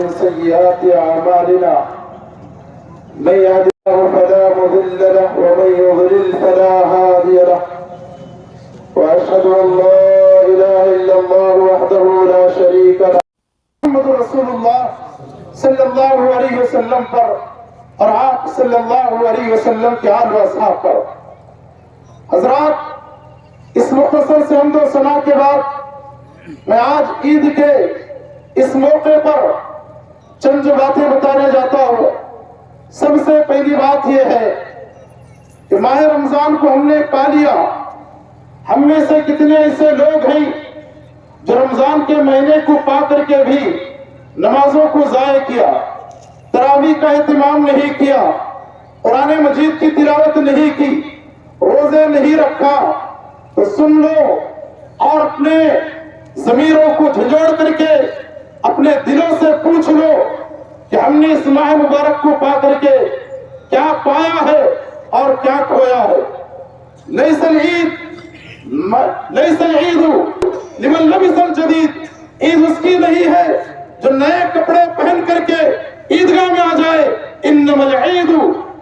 ومن سيئات أعمالنا من يهد الله فلا مضل له ومن يضلل فلا هادي له وأشهد أن لا إله إلا الله وحده لا شريك له محمد رسول اللہ صلی اللہ علیہ وسلم پر اور آپ صلی اللہ علیہ وسلم کے آل و اصحاب پر۔ حضرات، اس مختصر سے حمد و ثنا کے بعد میں آج عید کے اس موقع پر چند جو باتیں بتانے جاتا ہوں۔ سب سے پہلی بات یہ ہے کہ ماہ رمضان کو ہم نے پا لیا۔ ہم میں سے کتنے ایسے لوگ ہیں جو رمضان کے مہینے کو پا کر کے بھی نمازوں کو ضائع کیا، تراویح کا اہتمام نہیں کیا، قرآن مجید کی تلاوت نہیں کی، روزے نہیں رکھا؟ تو سن لو اور اپنے ضمیروں کو جھنجھوڑ کر کے اپنے دلوں سے پوچھ لو کہ ہم نے اس ماہ مبارک کو پا کر کے کیا پایا ہے اور کیا کھویا ہے۔ لیس العید لمن لبس الجدید، عید اس کی نہیں ہے جو نئے کپڑے پہن کر کے عیدگاہ میں آ جائے۔ انما العید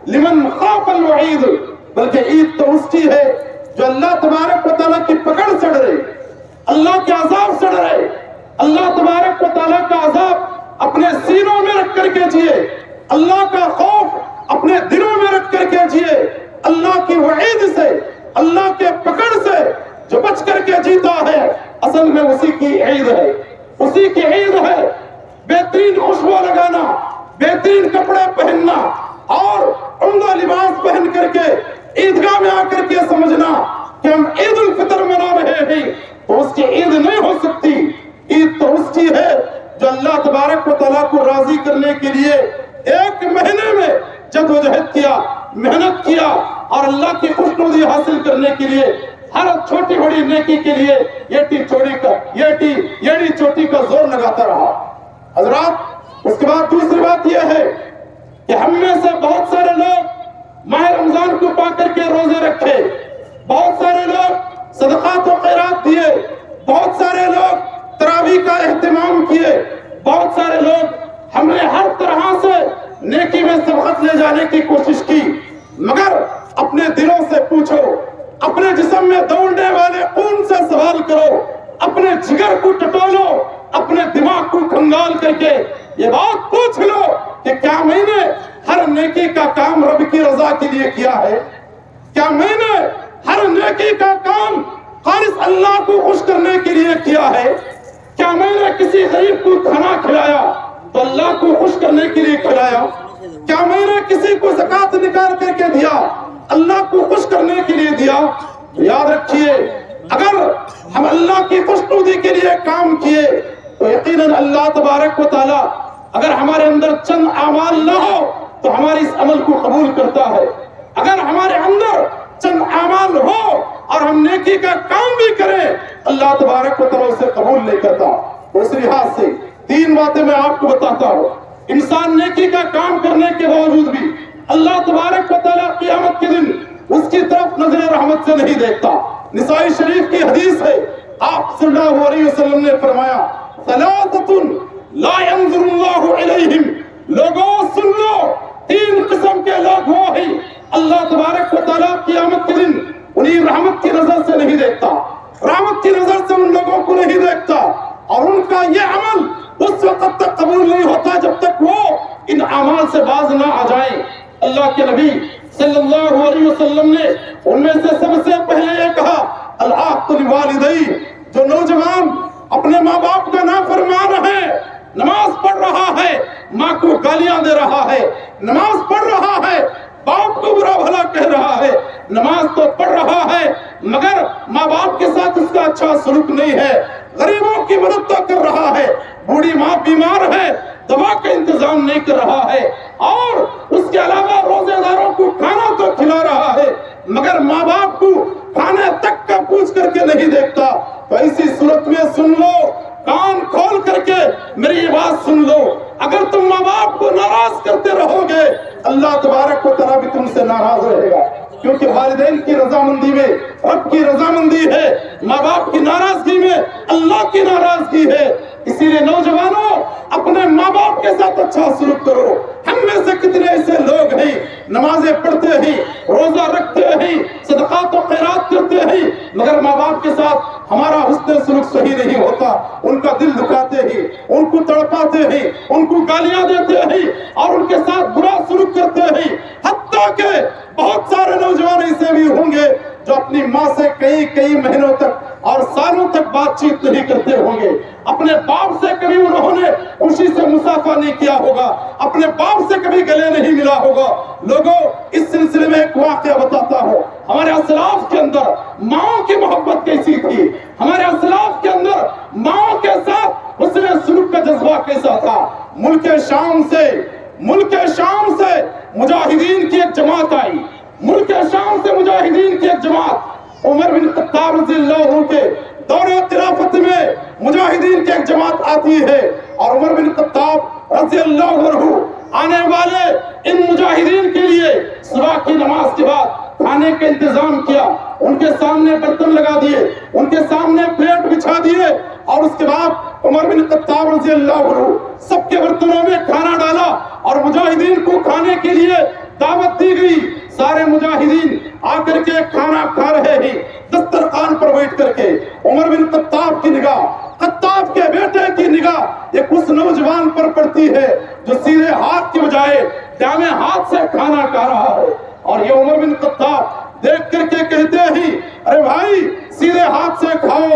لمن خاف الوعید، بلکہ عید تو اس کی ہے جو اللہ تبارک و تعالیٰ کی پکڑ سے ڈرے، اللہ کے عذاب سے ڈرے، اللہ تبارک و تعالیٰ کا عذاب اپنے سینوں میں رکھ کر کے جیے، اللہ کا خوف اپنے دلوں میں رکھ کر کے جیے، اللہ کی وعید سے، اللہ کے پکڑ سے جو بچ کر کے جیتا ہے، اصل میں اسی کی عید ہے، اسی کی عید ہے۔ بہترین خوشبو لگانا، بہترین کپڑے پہننا اور عمدہ لباس پہن کر کے عیدگاہ میں آ کر کے سمجھنا کہ ہم عید الفطر منا رہے ہیں، تو اس کی عید نہیں ہو سکتی۔ عید تو اس کی ہے جو اللہ تبارک و تعالیٰ کو راضی کرنے کے لیے ایک مہینے میں جدوجہد کیا، محنت کیا اور اللہ کی خوشنودی حاصل کرنے کے لیے ہر چھوٹی بڑی نیکی کے لیے ایڑی چوٹی کا زور لگاتا رہا۔ حضرات، اس کے بعد دوسری بات یہ ہے کہ ہم میں سے بہت سارے لوگ ماہ رمضان کو پا کر کے روزے رکھے، بہت سارے لوگ صدقات و خیرات دیے، بہت سارے لوگ تراویح کا اہتمام کیے، بہت سارے لوگ ہم نے ہر طرح سے نیکی میں سبقت لے جانے کی کوشش کی، مگر اپنے دلوں سے پوچھو، اپنے جسم میں دوڑنے والے خون سے سوال کرو، اپنے جگر کو ٹٹولو، اپنے دماغ کو کھنگال کر کے یہ بات پوچھ لو کہ کیا میں نے ہر نیکی کا کام رب کی رضا کے لیے کیا ہے؟ کیا میں نے ہر نیکی کا کام خالص اللہ کو خوش کرنے کے لیے کیا ہے؟ کیا میں نے کسی غریب کو کھانا کھلایا تو اللہ کو خوش کرنے کے لیے کھلایا؟ کیا میں نے کسی کو زکات نکال کر کے دیا، اللہ کو خوش کرنے کے لیے دیا؟ یاد رکھیے، اگر ہم اللہ کی خوشنودی کے لیے کام کیے تو یقیناً اللہ تبارک و تعالیٰ اگر ہمارے اندر چند اعمال نہ ہو تو ہمارے اس عمل کو قبول کرتا ہے، اگر ہمارے اندر چند اعمال ہو اور ہم نیکی کا کام بھی کریں اللہ تبارک و تعالیٰ اسے قبول نہیں کرتا۔ اس لحاظ سے تین باتیں میں آپ کو بتاتا ہوں۔ انسان نیکی کا کام کرنے کے باوجود بھی اللہ تبارک و تعالیٰ قیامت کے دن اس کی طرف نظر رحمت سے نہیں دیکھتا۔ نسائی شریف کی حدیث ہے، آپ صلی اللہ علیہ وسلم نے فرمایا ثلاثۃ لا ينظر اللہ علیہم، لوگوں سن لو، تین قسم کے لوگ وہ ہیں اللہ تبارک و تعالیٰ قیامت کے دن انہیں رحمت کی نظر سے نہیں دیکھتا، رحمت کی نظر سے ان لوگوں کو نہیں دیکھتا، اور ان کا یہ عمل اس وقت تک قبول نہیں ہوتا جب تک وہ ان اعمال سے باز نہ آ جائیں۔ اللہ کے نبی صلی اللہ علیہ وسلم نے ان میں سے سب سے پہلے یہ کہا العاق لوالدی، جو نوجوان اپنے ماں باپ کا نافرمان ہے، نماز پڑھ رہا ہے، ماں کو گالیاں دے رہا ہے، نماز پڑھ رہا ہے، باپ کو برا بھلا کہہ رہا ہے، نماز تو پڑھ رہا ہے مگر ماں باپ کے ساتھ اس کا اچھا سلوک نہیں ہے، غریبوں کی مدد تو کر رہا ہے، بوڑھی ماں بیمار ہے دوا کا انتظام نہیں کر رہا ہے، اور اس کے علاوہ روزے داروں کو کھانا تو کھلا رہا ہے مگر ماں باپ کو کھانے تک کا پوچھ کر کے نہیں دیکھتا، تو ایسی صورت میں سن لو، کان کھول کر کے میری یہ بات سن لو، اگر تم ماں باپ کو ناراض کرتے رہو گے اللہ تبارک و تعالیٰ بھی تم سے ناراض رہے گا، کیونکہ والدین کی رضامندی میں رب کی رضامندی ہے، ماں باپ کی ناراضگی میں اللہ کی ناراضگی ہے۔ اسی لیے نوجوانوں اپنے ماں باپ باپ کے ساتھ اچھا سلوک کرو. ہم میں سے کتنے ایسے لوگ ہیں نمازیں پڑھتے ہیں, روزہ رکھتے ہیں, صدقات و خیرات کرتے ہیں, مگر ماں باپ کے ساتھ ہمارا حسن سلوک صحیح نہیں ہوتا. ان کا دل دکھاتے ہیں, ان کو تڑپاتے ہیں, ان کو گالیاں دیتے ہیں اور ان کے ساتھ برا سلوک کرتے ہیں. حتیٰ کہ بہت سارے نوجوان ایسے بھی ہوں گے جو اپنی ماں سے کئی مہینوں تک اور سالوں تک بات چیت نہیں کرتے ہوں گے. اپنے باپ سے کبھی انہوں نے خوشی سے مصافحہ نہیں کیا ہوگا, اپنے باپ سے کبھی گلے نہیں ملا ہوگا. لوگوں, اس سلسلے میں ایک واقعہ بتاتا ہوں. ہمارے اسلاف کے اندر ماں کی محبت کیسی تھی, ہمارے اسلاف کے اندر ماں کے ساتھ حسن سلوک کا جذبہ کیسا تھا. ملک شام سے مجاہدین کی ایک جماعت آئی. ملک شام سے مجاہدین کی ایک جماعت, عمر بن خطاب رضی اللہ عنہ کے دور خلافت میں مجاہدین کی ایک جماعت آتی ہے اور عمر بن خطاب رضی اللہ عنہ آنے والے ان مجاہدین کے لیے صبح کی نماز کے بعد کھانے کا انتظام کیا. ان کے سامنے برتن لگا دیے, ان کے سامنے پلیٹ بچھا دیے اور اس کے بعد عمر بن خطاب رضی اللہ عنہ سب کے برتنوں میں کھانا ڈالا اور مجاہدین کو کھانے کے لیے دعوت دی گئی. سارے مجاہدین آ کر کے کھانا کھا رہے ہیں دسترخوان پر بیٹھ کر کے. عمر بن خطاب کی نگاہ, خطاب کے بیٹے کی نگاہ ایک اس نوجوان پر پڑتی ہے جو سیدھے ہاتھ کے بجائے دائیں ہاتھ سے کھانا کھا رہا ہے. اور یہ عمر بن خطاب دیکھ کر کے کہتے ہیں, ارے بھائی سیدھے ہاتھ سے کھاؤ,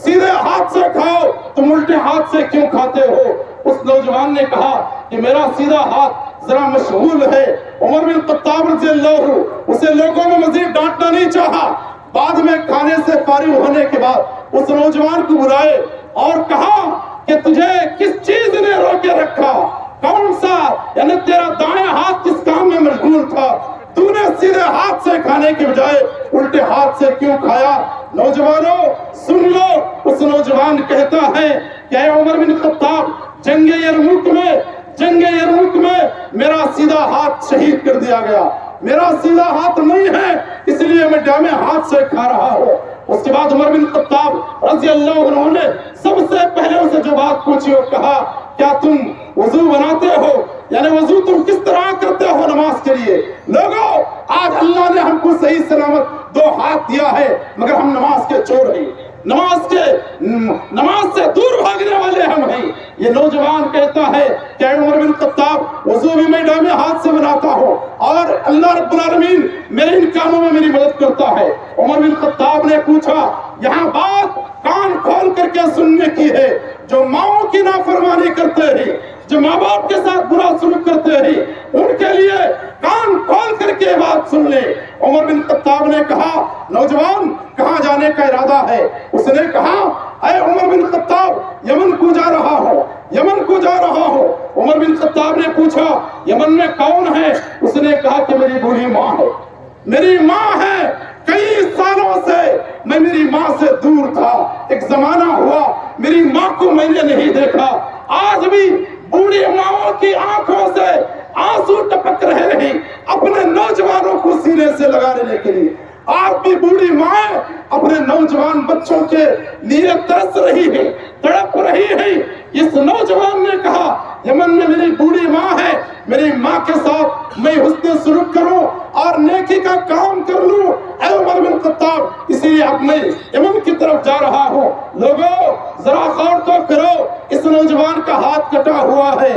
سیدھے ہاتھ سے کھاؤ, تم الٹے ہاتھ سے کیوں کھاتے ہو؟ اس نوجوان نے کہا کہ میرا سیدھا ہاتھ ذرا مشغول ہے. عمر بن خطاب رضی اللہ عنہ اسے لوگوں میں مزید ڈانٹنا نہیں چاہا. بعد میں کھانے سے فارغ ہونے کے بعد اس نوجوان کو بلائے اور کہا کہ تجھے کس چیز نے روکے رکھا, کون سا, یعنی تیرا دائیں ہاتھ کس کام میں مشغول تھا, تو نے سیدھے ہاتھ سے کھانے کے بجائے الٹے ہاتھ سے کیوں کھایا؟ نوجوانوں سن لو, اس نوجوان کہتا ہے کہ اے عمر بن خطاب, جنگ یرموک میں میرا سیدھا ہاتھ شہید کر دیا گیا, میرا سیدھا ہاتھ نہیں ہے اس لیے میں دائیں ہاتھ سے کھا رہا ہوں. اس کے بعد عمر بن خطاب رضی اللہ عنہ نے سب سے پہلے اسے جو بات پوچھی اور کہا, کیا تم وضو بناتے ہو, یعنی وضو تم کس طرح کرتے ہو نماز کے لیے؟ لوگوں, آج اللہ نے ہم کو صحیح سلامت 2 ہاتھ دیا ہے مگر ہم نماز کے چور ہیں, نماز سے دور بھاگنے والے ہم ہیں. یہ نوجوان کہتا ہے کہ عمر بن خطاب وضو بھی میں دائیں ہاتھ سے بناتا ہوں اور اللہ رب العالمین میرے ان کاموں میں میری مدد کرتا ہے. عمر بن خطاب نے پوچھا, یہاں بات کان کھول کر کے سننے کی ہے. جو ماؤں کی نافرمانی کرتے ہیں, جو ماں باپ کے ساتھ برا سلوک کرتے ہیں, ان کے لیے کان کھول کر کے بات سن لے. عمر بن خطاب نے کہا, نوجوان کہاں جانے کا ارادہ ہے؟ اس نے کہا, اے عمر بن خطاب یمن کو جا رہا ہو, یمن کو جا رہا ہو. عمر بن خطاب نے پوچھا, یمن میں کون ہے؟ اس نے کہا کہ میری بوڑھی ماں ہے, میری ماں ہے. کئی سالوں سے میں میری ماں سے دور تھا, ایک زمانہ ہوا میری ماں کو میں نے نہیں دیکھا. آج بھی بوڑھی ماں کی آنکھوں سے آنسو ٹپک رہے ہیں اپنے نوجوانوں کو سینے سے لگا لینے کے لیے. آپ بھی بوڑھی ماں اپنے نوجوان بچوں کے لیے ترس رہی ہے, تڑپ رہی ہے. اس نوجوان نے کہا, یمن میں میری بوڑھی ماں ہے, میری ماں کے ساتھ میں حسن سلوک کروں اور نیکی کا کام کر لوں. اے عمر بن خطاب, اسی لیے اب میں یمن کی طرف جا رہا ہوں. لوگوں ذرا غور تو کرو, اس نوجوان کا ہاتھ کٹا ہوا ہے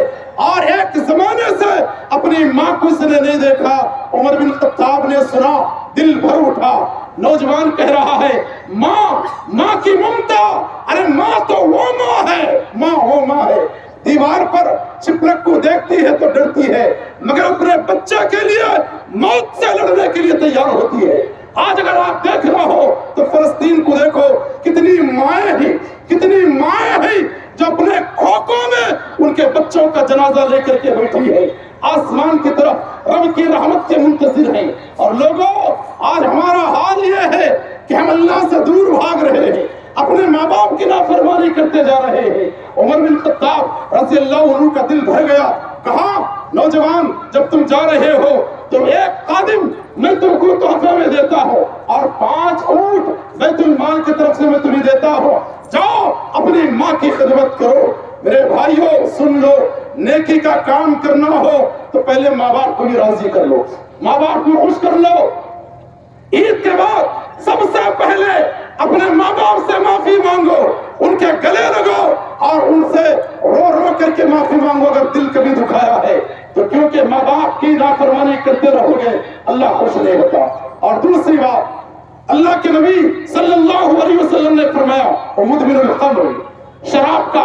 اور ایک زمانے سے اپنی ماں کو اس نے نہیں دیکھا. عمر بن خطاب نے سنا, دل بھر اٹھا. نوجوان کہہ رہا ہے, ماں کی ممتا, ارے ماں تو وہ ماں ہے, ماں وہ ماں ہے. دیوار پر چپلک کو دیکھتی ہے تو ڈرتی ہے مگر اپنے بچے کے لیے موت سے لڑنے کے لیے تیار ہوتی ہے. آج اگر آپ دیکھ رہے ہو تو فلسطین کو دیکھو, کتنی مائیں ہیں جو اپنے کھوکوں میں ان کے بچوں کا جنازہ لے کر کے بیٹھی ہے, آسمان کی طرف رب کی رحمت کے منتظر ہیں. اور لوگوں, آج ہمارا حال یہ ہے کہ ہم اللہ سے دور بھاگ رہے ہیں, اپنے ماں باپ کی نافرمانی کرتے جا رہے ہیں. عمر بن خطاب رضی اللہ عنہ کا دل بھر گیا. کہا, نوجوان جب تم جا رہے ہو تو ایک خادم میں تم کو تحفے میں دیتا ہوں اور 5 اونٹ بیت المال کی طرف سے میں تمہیں دیتا ہوں. جاؤ اپنی ماں کی خدمت کرو. میرے بھائیوں سن لو, نیکی کا کام کرنا ہو تو پہلے ماں باپ کو بھی راضی کر لو، ماں باپ کو خوش کر لو۔ عید کے بعد سب سے پہلے اپنے ماں باپ سے معافی مانگو، ان کے گلے لگو اور ان سے رو رو کر کے معافی مانگو اگر دل کبھی دکھایا ہے تو، کیونکہ ماں باپ کی نافرمانی کرتے رہو گے اللہ خوش نہیں ہوتا۔ اور دوسری بات، اللہ کے نبی صلی اللہ علیہ وسلم نے فرمایا مدمن الخمر، شراب کا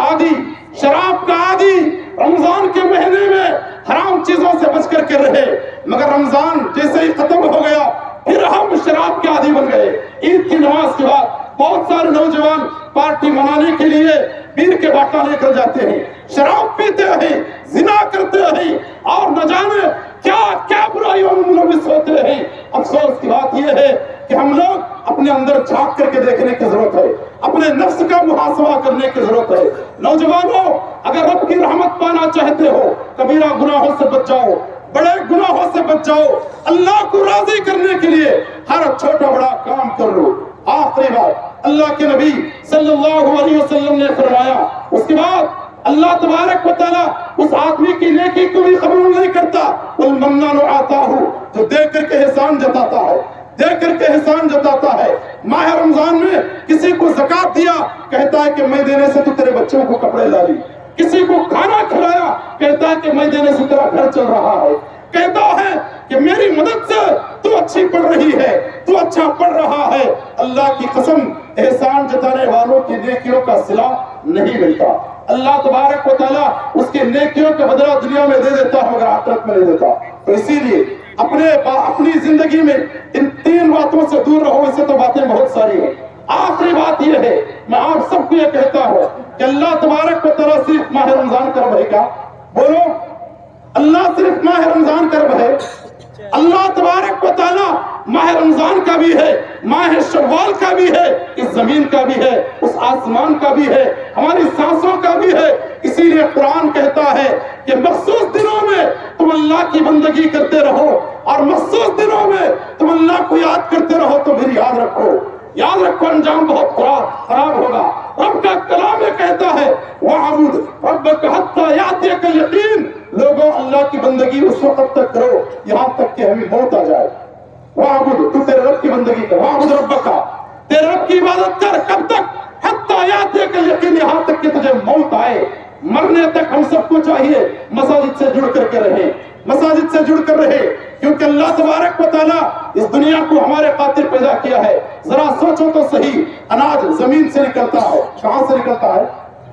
عادی رمضان کے مہینے میں حرام چیزوں سے بچ کر کے رہے، مگر رمضان جیسے ہی ختم ہو گیا پھر ہم شراب کے عادی بن گئے۔ عید کی نماز کے بعد بہت سارے نوجوان پارٹی منانے کے لیے بیر کے باٹا لے کر جاتے ہیں، شراب پیتے ہیں، زنا کرتے ہیں اور نہ جانے کیا کیا برائیوں میں ملوث ہوتے ہیں۔ افسوس کی بات یہ ہے کہ ہم لوگ اپنے اندر جھانک کر کے دیکھنے کی ضرورت ہے، اپنے نفس کا محاسبہ کرنے کی ضرورت ہے۔ نوجوانوں، اگر رب کی رحمت پانا چاہتے ہو کبیرہ گناہوں سے بچ جاؤ، بڑے گناہوں سے بچ جاؤ، اللہ کو راضی کرنے کے لیے ہر چھوٹا بڑا کام کر لو۔ آخری بات، اللہ کے نبی صلی اللہ علیہ وسلم نے فرمایا، اس کے بعد اللہ تبارک و تعالیٰ اس آدمی کی نیکی کو بھی قبول نہیں کرتا، المنان آتا ہوں جو دے کر کے احسان جتاتا ہے، دے کر کے احسان جتاتا ہے۔ ماہ رمضان میں کسی کو زکات دیا، کہتا ہے کہ میں دینے سے تو تیرے بچوں کو کپڑے لا لی، کسی کو کھانا کھلایا، کہتا ہے کہ میں دینے سے تیرا گھر چل رہا ہے، کہتا ہے کہ میری مدد سے تو اچھی پڑھ رہی ہے، تو اچھا پڑھ رہا ہے۔ اللہ کی قسم، احسان جتانے والوں کی نیکیوں کا صلہ نہیں ملتا، اللہ تبارک و تعالیٰ اس کے نیکیوں کا بدلہ دنیا میں دے دیتا ہے مگر آخرت میں نہیں دیتا۔ تو اسی لیے اپنی زندگی میں ان تین باتوں سے دور رہو، اسے تو باتیں بہت ساری ہیں۔ آخری بات یہ ہے، میں آپ سب کو یہ کہتا ہوں کہ اللہ تبارک و تعالیٰ صرف ماہ رمضان کا رہے گا، بولو اللہ صرف ماہ رمضان کا رہے، اللہ تبارک و تعالیٰ ماہ رمضان کا بھی ہے، ماہ شوال کا بھی ہے، اس زمین کا بھی ہے، اس آسمان کا بھی ہے، ہماری سانسوں کا بھی ہے۔ اسی لیے قرآن کہتا ہے کہ مخصوص دنوں میں تم اللہ کی بندگی کرتے رہو اور مخصوص دنوں میں تم اللہ کو یاد کرتے رہو، تو پھر یاد رکھو انجام بہت خراب ہوگا۔ رب کا کلام یہ کہتا ہے وَعَبُدْ رَبَّكَ حَتَّى يَأْتِيَكَ الْيَقِينُ، لوگوں اللہ کی بندگی اس وقت تک کرو یہاں تک کہ ہمیں موت آ جائے۔ وَعَبُدْ، تو تیرے رب کی بندگی کر، وَعَبُدْ رَبَّكَ، تیرے رب کی عبادت کر، کب تک؟ حَتَّى يَأْتِيَكَ الْيَقِينُ، یہاں تک کہ تجھے موت آئے۔ مرنے تک ہم سب کو چاہیے مساجد سے جڑ کر کے رہیں، مساجد سے جڑ کر رہے، کیونکہ اللہ تبارک و تعالیٰ اس دنیا کو ہمارے خاطر پیدا کیا ہے۔ ذرا سوچو تو صحیح، اناج زمین سے نکلتا ہے، کہاں سے نکلتا ہے؟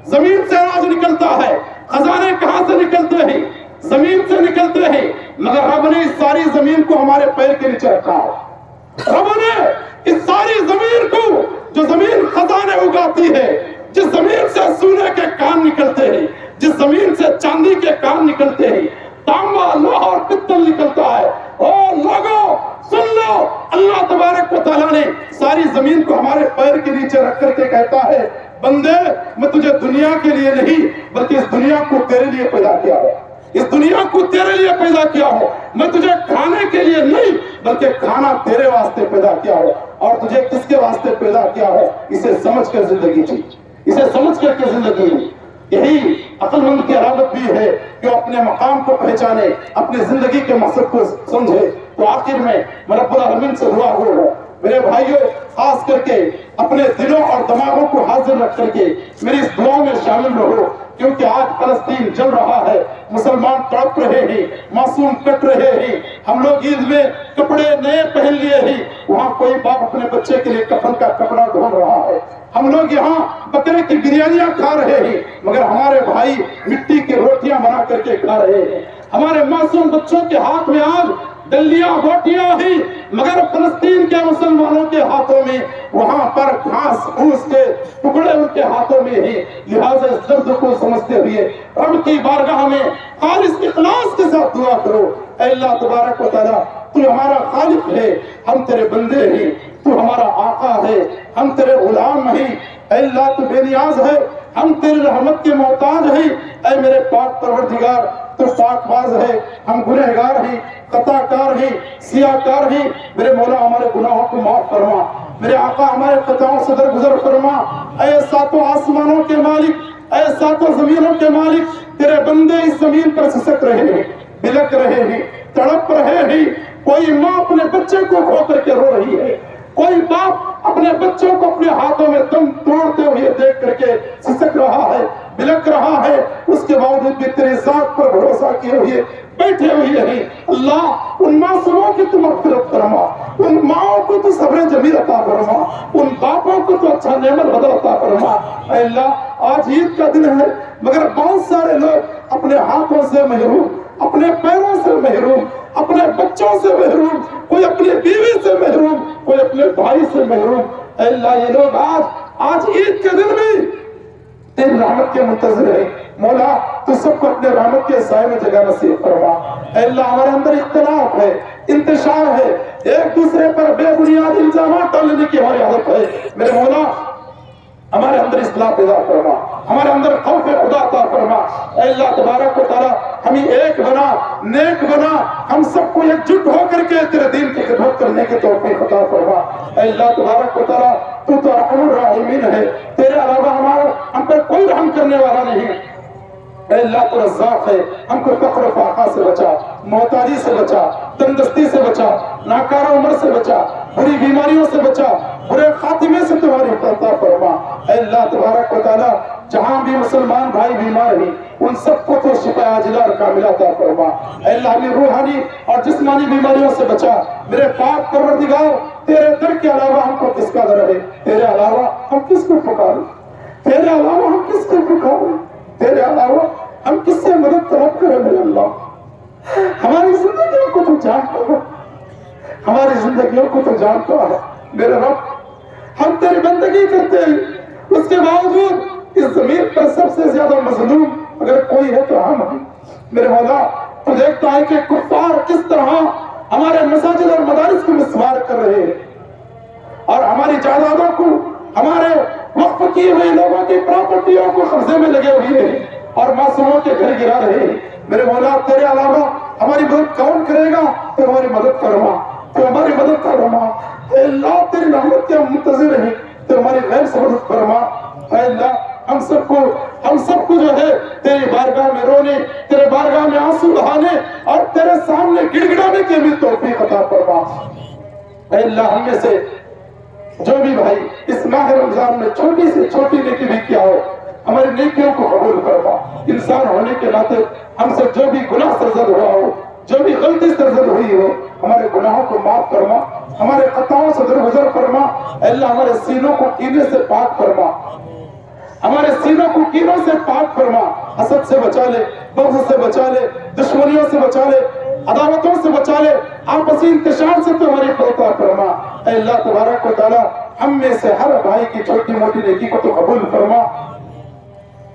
زمین سے اناج نکلتا ہے۔ خزانے کہاں سے نکلتے ہیں؟ زمین سے نکلتے ہیں، مگر رب نے اس ساری زمین کو ہمارے پیر کے نیچے رکھا ہے۔ رب نے اس ساری زمین کو، جو زمین خزانے اگاتی ہے، جس زمین سے سونے کے کان نکلتے ہیں، جس زمین سے چاندی کے کان نکلتے ہیں، تانبا، لوہا اور پتل نکلتا ہے، اور لوگوں سن لو، اللہ تبارک و تعالیٰ نے ساری زمین کو ہمارے پیر کے نیچے رکھ کر کے کہتا ہے بندے میں تجھے دنیا کے لیے نہیں بلکہ اس دنیا کو تیرے لیے پیدا کیا ہے، اس دنیا کو تیرے لیے پیدا کیا ہو، میں تجھے کھانے کے لیے نہیں بلکہ کھانا تیرے واسطے پیدا کیا ہو، اور تجھے کس کے واسطے پیدا کیا ہو اسے سمجھ کر زندگی جی، اسے سمجھ کر کے زندگی لی۔ یہی عقل مند کی علامت بھی ہے کہ وہ اپنے مقام کو پہچانے، اپنی زندگی کے مقصد کو سمجھے۔ تو آخر میں رب العالمین سے دعا ہو میرے بھائیوں، خاص کر کے اپنے دلوں اور دماغوں کو حاضر رکھ کر کے میری اس دعا میں شامل رہو، کیونکہ آج فلسطین جل رہا ہے، مسلمان تڑپ رہے ہیں، معصوم کٹ رہے ہیں، ہم لوگ عید میں کپڑے نئے پہن لیے ہیں، وہاں کوئی باپ اپنے بچے کے لیے کفن کا کپڑا ڈھونڈ رہا ہے، ہم لوگ یہاں بکرے کی بریانیاں کھا رہے ہیں مگر ہمارے بھائی مٹی کی روٹیاں بنا کر کے کھا رہے ہیں، ہمارے معصوم بچوں کے ہاتھ میں آج ڈلیاں بوٹیاں ہیں مگر فلسطین کے مسلمانوں کے ہاتھوں میں وہاں پر گھاس پھوس کے ٹکڑے ان کے ہاتھوں میں ہیں۔ لہٰذا اس درد کو سمجھتے ہوئے رب کی بارگاہ میں خالص اخلاص کے ساتھ دعا کرو، اے اللہ تبارک و تعالیٰ تو ہمارا خالق ہے، ہم تیرے بندے ہیں، تو ہمارا آقا ہے، ہم تیرے غلام ہیں، اے اللہ تو بے نیاز ہے، ہم تیری رحمت کے محتاج ہیں، اے میرے پاک پروردگار تو پاک باز ہے، ہم گنہگار ہیں، خطا کار ہیں، سیاہ کار ہیں، میرے مولا ہمارے گناہوں کو معاف فرما، میرے آقا ہمارے خطاؤں سے درگزر فرما، اے ساتوں آسمانوں کے مالک، اے ساتوں زمینوں کے مالک، تیرے بندے اس زمین پر سسک رہے ہیں، بلک رہے ہیں، تڑپ رہے ہیں۔ کوئی ماں اپنے بچے کو کھو کر کے رو رہی ہے، کوئی باپ اپنے بچوں کو اپنے ہاتھوں میں دم توڑتے ہوئے دیکھ کر کے سسک رہا ہے، بلک رہا ہے۔ اس کے باوجود بھی تیری ذات پر بھروسہ کیے ہوئے بیٹھے ہوئے ہیں۔ اللہ ان معصوموں کی تو مغفرت فرما، ان ماؤں کو تو صبر جمیل عطا فرما، ان باپوں کو تو اچھا نعمت بدل عطا فرما۔ اے اللہ آج عید کا دن ہے، مگر بہت سارے لوگ اپنے ہاتھوں سے محروم، اپنے پیروں سے محروم، اپنے بچوں سے محروم، کوئی اپنی بیوی سے محروم، کوئی اپنے بھائی سے محروم۔ اے اللہ یہ لوگ آج عید کے دن بھی تیری رحمت کے منتظر ہے۔ مولا تو سب کو اپنے رحمت کے سائے میں جگہ نصیب فرما۔ اے اللہ ہمارے اندر اختلاف ہے، انتشار ہے، ایک دوسرے پر بے بنیاد الزامات ڈالنے کی ہماری عادت ہے۔ میرے مولا ہمارے اندر اصلاح پیدا فرما، ہمارے اندر خوف خدا عطا فرما۔ اے اللہ تبارک و تعالی ہمیں ایک بنا، نیک بنا، ہم سب کو ایکجٹ ہو کر کے تیرے دین کی خدمت کرنے کی توفیق عطا فرما۔ اے اللہ تبارک و تعالی تو ارحم الراحمین ہے، تیرے علاوہ ہم پر کوئی رحم کرنے والا نہیں۔ اے اللہ تو رزاق ہے، ہم کو فقر و فاقہ سے بچا، محتاجی سے بچا، تندرستی سے بچا، ناکارہ عمر سے بچا، بری بیماریوں سے بچا، برے خاتمے سے تمہاری عطا فرما۔ اے اللہ تبارک و تعالی جہاں بھی مسلمان بھائی بیمار ہیں ان سب کو تو شفا عاجلہ اور کاملہ عطا فرما۔ اے اللہ ہمیں روحانی اور جسمانی بیماریوں سے بچا۔ میرے پاک پروردگار تیرے در کے علاوہ ہم کو کس کا در ہے؟ تیرے علاوہ ہم کس کو پکاریں؟ تیرے علاوہ ہم کس کو پکاریں؟ تیرے علاوہ ہم کس سے مدد طلب کریں؟ میرے اللہ ہماری زندگیوں کو تو جانتا ہے، ہماری زندگیوں کو تو جانتا ہے۔ میرے رب ہم تیری بندگی کرتے ہیں، اس کے باوجود اس زمین پر سب سے زیادہ مظلوم اگر کوئی ہے تو ہم ہیں۔ میرے مولا تو دیکھتا ہے کہ کفار کس طرح ہمارے مساجد اور مدارس کو مسمار کر رہے ہیں اور ہماری جائیدادوں کو، ہمارے وقف کیے ہوئے لوگوں کی پراپرٹیوں کو قبضے میں لگے ہوئے ہیں اور معصوموں کے گھر گرا رہے ہیں۔ میرے مولا تیرے علاوہ ہماری مدد کون کرے گا؟ تو ہماری مدد فرما، تو ہماری مدد فرما۔ اے اللہ تیری رحمت کے منتظر ہیں، تو ہماری غیر سے مدد فرما۔ اے اللہ ہم سب کو جو ہے تیری بارگاہ میں رونے، تیرے بارگاہ میں آنسو بہانے اور تیرے سامنے گڑ گڑانے کی بھی توفیق عطا فرما۔ اے اللہ ہم میں سے جو بھی بھائی اس ماہ رمضان میں چھوٹی سے چھوٹی نیکی بھی کیا ہو ہماری نیکیوں کو قبول فرما۔ انسان ہونے کے ناطے ہم سے جو بھی گناہ سرزد ہوا ہو، جو بھی غلطی سرزد ہوئی ہو، ہمارے گناہوں کو معاف فرما، ہمارے خطاؤں سے درگزر فرما۔ اے اللہ ہمارے سینوں کو کینے سے پاک فرما، ہمارے سینوں کو کینوں سے پاک فرما، حسد سے بچا لے، بغض سے بچا لے، دشمنیوں سے بچا لے، عداوتوں سے بچا لے، آپسی انتشار سے تو ہماری عطا فرما۔ اے اللہ تبارک و تعالی ہم میں سے ہر بھائی کی چھوٹی موٹی نیکی کو تو قبول فرما۔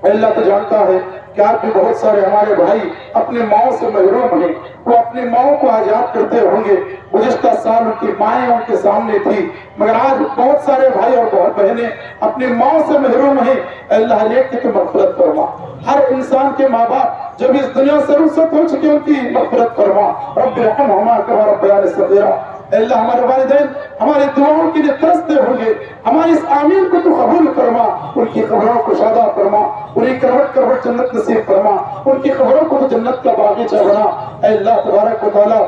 اے اللہ تو جانتا ہے کہ آج بھی بہت سارے ہمارے بھائی اپنی ماؤں سے محروم ہیں، وہ اپنی ماؤں کو آزاد کرتے ہوں گے۔ گزشتہ سال ان کی مائیں ان کے سامنے تھی، مگر آج بہت سارے بھائی اور بہت بہنیں اپنی ماؤں سے محروم ہیں۔ اے اللہ نیک کی تو مغفرت فرما، ہر انسان کے ماں باپ جب اس دنیا سے رخصت ہو چکے ان کی مغفرت فرما۔ رب ارحمہما کما ربیانی صغیرا۔ اے اللہ ہمارے والدین ہماری دعاؤں کے لیے ترستے ہوں گے، ہماری اس آمین کو تو قبول فرما، ان کی قبروں کو شادہ فرما، انہیں کروٹ کروٹ جنت نصیب فرما، ان کی قبروں کو تو جنت کا باغیچہ بنا۔ اے اللہ تبارک و تعالی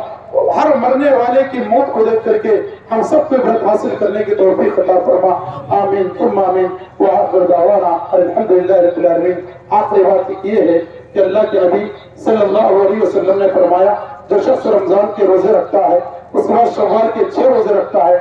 ہر مرنے والے کی موت کو دیکھ کر کے ہم سب کو عبرت حاصل کرنے کی توفیق عطا فرما۔ آمین ثم آمین وآخر دعوانا الحمدللہ رب العالمین۔ آخری بات یہ ہے کہ اللہ کے نبی صلی اللہ علیہ وسلم نے فرمایا جو شخص رمضان کے روزے رکھتا ہے اس کے بعد شوال کے 6 روزے رکھتا ہے،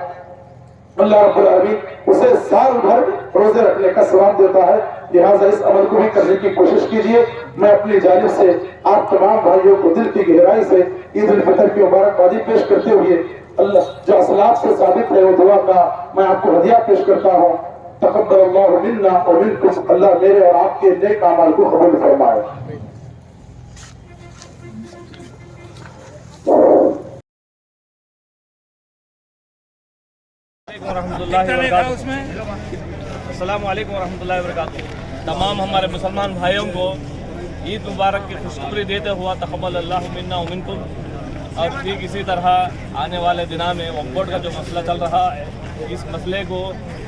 اللہ رب العالمین اسے سال بھر روزے رکھنے کا ثواب دیتا ہے۔ لہٰذا اس عمل کو بھی کرنے کی کوشش کیجیے۔ میں اپنی جانب سے آپ تمام بھائیوں کو دل کی گہرائی سے عید الفطر کی مبارکبادی پیش کرتے ہوئے اللہ جو اسلاف سے ثابت ہے وہ دعا کا میں آپ کو ہدیہ پیش کرتا ہوں۔ تقبل اللہ منا ومنکم، اللہ میرے اور آپ کے نیک اعمال کو قبول فرمائے۔ السلام علیکم ورحمۃ اللہ وبرکاتہ۔ تمام ہمارے مسلمان بھائیوں کو عید مبارک کی خوشخبری دیتے ہوا تقبل اللہ منا ومنکم۔ اور ٹھیک اسی طرح آنے والے دنوں میں وقف بورڈ کا جو مسئلہ چل رہا ہے اس مسئلے کو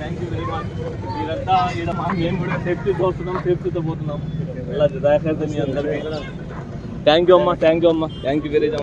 థ్యాంక్ యూ వెరీ మచ్. మీరంతా ఇక్కడ మేము కూడా సేఫ్టీతో వస్తున్నాం, సేఫ్టీతో పోతున్నాం. అలా జదాఖైర్ మీ అందరికీ థ్యాంక్ యూ అమ్మా, థ్యాంక్ యూ అమ్మా, థ్యాంక్ యూ వెరీ మచ్.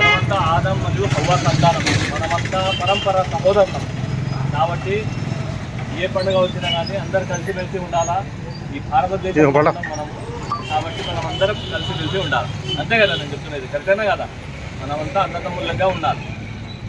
మనమంతా ఆదం మరియు హవ్వ సంతానం, మనమంతా పరంపర సహోదరులం కాబట్టి ఏ పండుగ వచ్చినా కానీ అందరు కలిసిమెలిసి ఉండాలా. ఈ భారతదేశం మనం కాబట్టి మనం అందరం కలిసిమెలిసి ఉండాలి. అంతే కదా నేను చెప్తున్నది, కరెక్టేనా కదా? మనమంతా అన్నదమ్ములుగా ఉండాలి.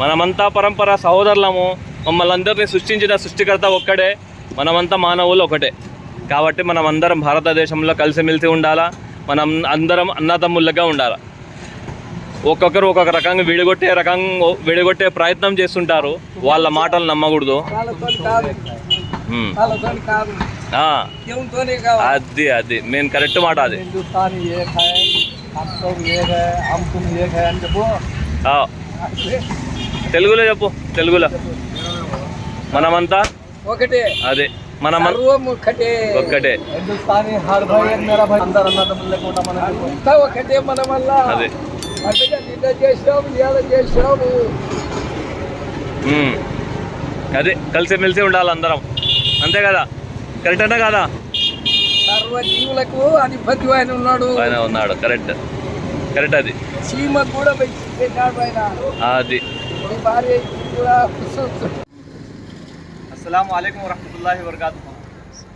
మనమంతా పరంపర సహోదరులము. మమ్మల్ని అందరినీ సృష్టించిన సృష్టికర్త ఒక్కడే, మనమంతా మానవులు ఒకటే. కాబట్టి మనం అందరం భారతదేశంలో కలిసిమెలిసి ఉండాలా. మనం అందరం అన్నదమ్ములుగా ఉండాలి. ఒక్కొక్కరు ఒక్కొక్క రకంగా విడగొట్టే ప్రయత్నం చేస్తుంటారు. వాళ్ళ మాటలు నమ్మకూడదు. అది నేను కరెక్ట్ మాట. అది తెలుగులో చెప్పు. తెలుగులో మనమంతా ఒకటే. అదే మనం ఒక్కటే. హిందుస్థానీ హర్ భాయ్ మేరా భాయ్, అందరూ అన్నదమ్ములుగా ఉంటాం. మనం ఒకటే. మన వల్ల అదే అదే కలిసిమెలిసి ఉండాలి అందరం. అంతే కదా? కరెక్టేనా కదా? సర్వజీవులకు అధిపతి ఆయన ఉన్నాడు. ఆయన ఉన్నాడు. కరెక్ట్. అది సీమ కూడా అది. అస్సలాము అలైకుం వరహ్మతుల్లాహి వబరకాతుహు.